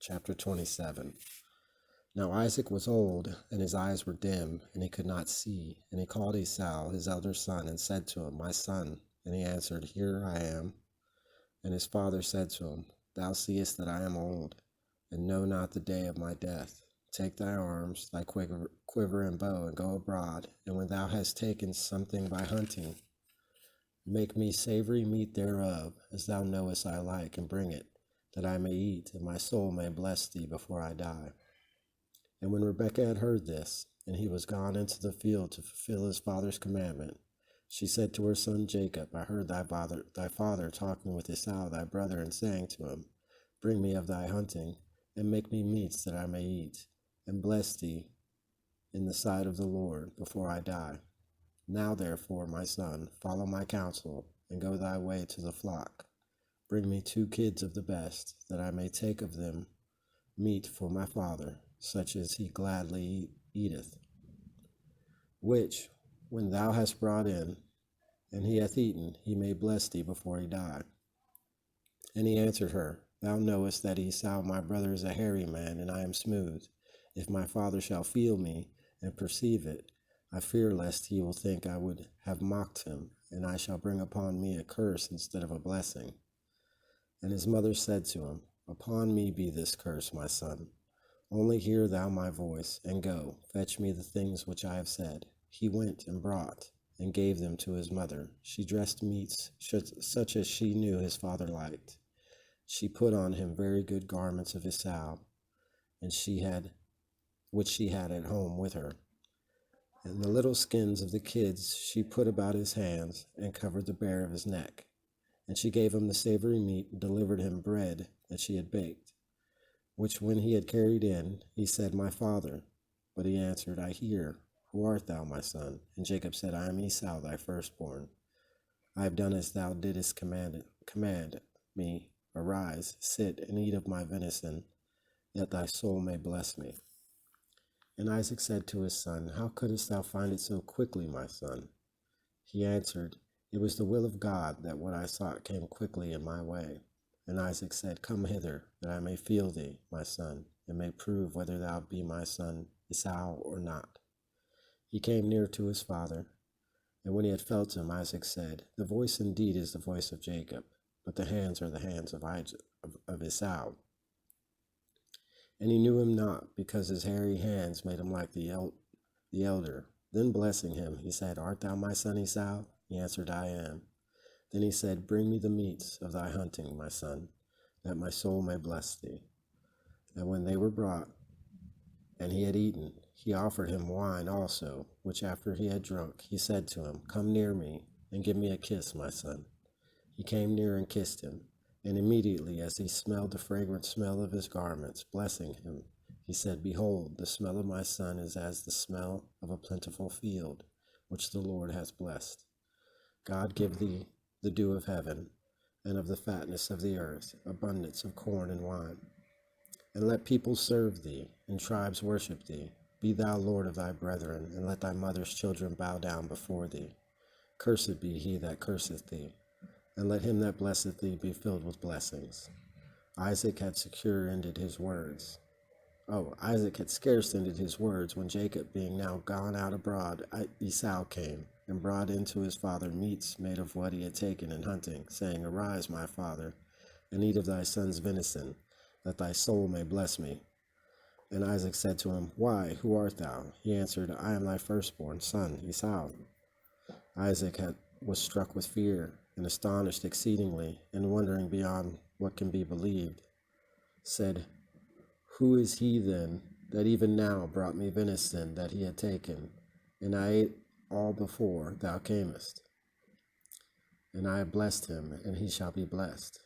Chapter 27. Now Isaac was old, and his eyes were dim, and he could not see. And he called Esau, his elder son, and said to him, My son. And he answered, Here I am. And his father said to him, Thou seest that I am old, and know not the day of my death. Take thy arms, thy quiver and bow, and go abroad. And when thou hast taken something by hunting, make me savoury meat thereof, as thou knowest I like, and bring it, that I may eat, and my soul may bless thee before I die. And when Rebekah had heard this, and he was gone into the field to fulfill his father's commandment, she said to her son Jacob, I heard thy father talking with Esau thy brother, and saying to him, Bring me of thy hunting, and make me meats that I may eat, and bless thee in the sight of the Lord before I die. Now therefore, my son, follow my counsel, and go thy way to the flock. Bring me 2 kids of the best, that I may take of them meat for my father, such as he gladly eateth, which, when thou hast brought in, and he hath eaten, he may bless thee before he die. And he answered her, Thou knowest that Esau my brother is a hairy man, and I am smooth. If my father shall feel me, and perceive it, I fear lest he will think I would have mocked him, and I shall bring upon me a curse instead of a blessing. And his mother said to him, Upon me be this curse, my son. Only hear thou my voice, and go, fetch me the things which I have said. He went and brought, and gave them to his mother. She dressed meats such as she knew his father liked. She put on him very good garments of Esau, and which she had at home with her. And the little skins of the kids she put about his hands, and covered the bare of his neck. And she gave him the savoury meat, and delivered him bread that she had baked, which when he had carried in, he said, My father. But he answered, I hear. Who art thou, my son? And Jacob said, I am Esau, thy firstborn. I have done as thou didst command me. Arise, sit, and eat of my venison, that thy soul may bless me. And Isaac said to his son, How couldst thou find it so quickly, my son? He answered, It was the will of God that what I sought came quickly in my way. And Isaac said, Come hither, that I may feel thee, my son, and may prove whether thou be my son Esau or not. He came near to his father, and when he had felt him, Isaac said, The voice indeed is the voice of Jacob, but the hands are the hands of Esau. And he knew him not, because his hairy hands made him like the elder. Then blessing him, he said, Art thou my son Esau? He answered, I am. Then he said, Bring me the meats of thy hunting, my son, that my soul may bless thee. And when they were brought, and he had eaten, he offered him wine also, which after he had drunk, he said to him, Come near me, and give me a kiss, my son. He came near and kissed him, and immediately as he smelled the fragrant smell of his garments, blessing him, he said, Behold, the smell of my son is as the smell of a plentiful field, which the Lord hath blessed. God give thee the dew of heaven, and of the fatness of the earth, abundance of corn and wine. And let people serve thee, and tribes worship thee. Be thou Lord of thy brethren, and let thy mother's children bow down before thee. Cursed be he that curseth thee, and let him that blesseth thee be filled with blessings. Isaac had scarce ended his words when Jacob, being now gone out abroad, Esau came, and brought into his father meats made of what he had taken in hunting, saying, Arise, my father, and eat of thy son's venison, that thy soul may bless me. And Isaac said to him, Why, who art thou? He answered, I am thy firstborn son, Esau. Isaac was struck with fear, and astonished exceedingly, and wondering beyond what can be believed, said, Who is he then, that even now brought me venison that he had taken? And I ate all before thou camest. And I have blessed him, and he shall be blessed.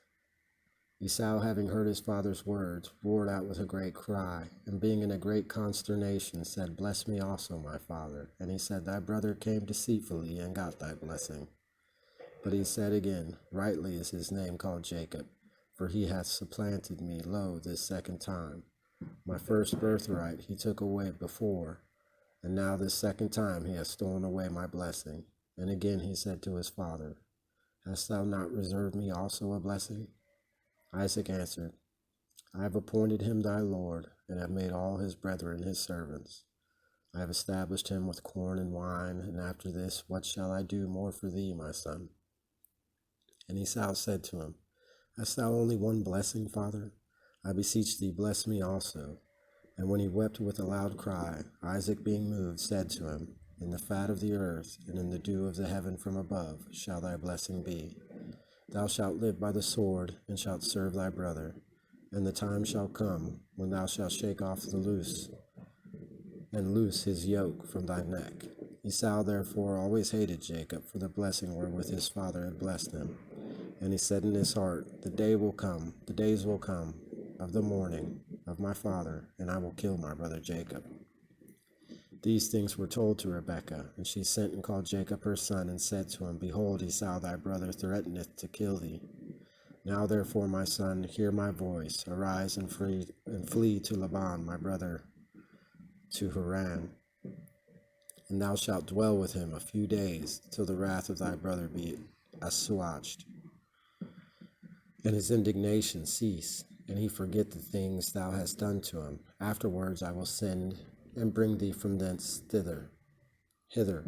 Esau, having heard his father's words, roared out with a great cry, and being in a great consternation, said, Bless me also, my father. And he said, Thy brother came deceitfully, and got thy blessing. But he said again, Rightly is his name called Jacob, for he hath supplanted me, lo, this second time. My first birthright he took away before, and now this second time he hath stolen away my blessing. And again he said to his father, Hast thou not reserved me also a blessing? Isaac answered, I have appointed him thy Lord, and have made all his brethren his servants. I have established him with corn and wine, and after this, what shall I do more for thee, my son? And Esau said to him, Hast thou only one blessing, father? I beseech thee, bless me also. And when he wept with a loud cry, Isaac, being moved, said to him, In the fat of the earth, and in the dew of the heaven from above, shall thy blessing be. Thou shalt live by the sword, and shalt serve thy brother. And the time shall come, when thou shalt shake off the loose, and loose his yoke from thy neck. Esau therefore always hated Jacob for the blessing wherewith his father had blessed him. And he said in his heart, the days will come of the mourning of my father, and I will kill my brother Jacob. These things were told to Rebekah, and she sent and called Jacob her son, and said to him, Behold, Esau thy brother threateneth to kill thee. Now therefore, my son, hear my voice. Arise and flee to Laban my brother, to Haran. And thou shalt dwell with him a few days, till the wrath of thy brother be assuaged, and his indignation cease, and he forget the things thou hast done to him. Afterwards I will send and bring thee from thence hither.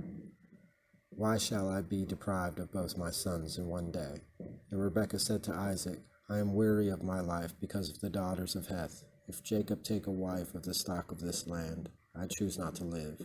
Why shall I be deprived of both my sons in one day? And Rebekah said to Isaac, I am weary of my life because of the daughters of Heth. If Jacob take a wife of the stock of this land, I choose not to live.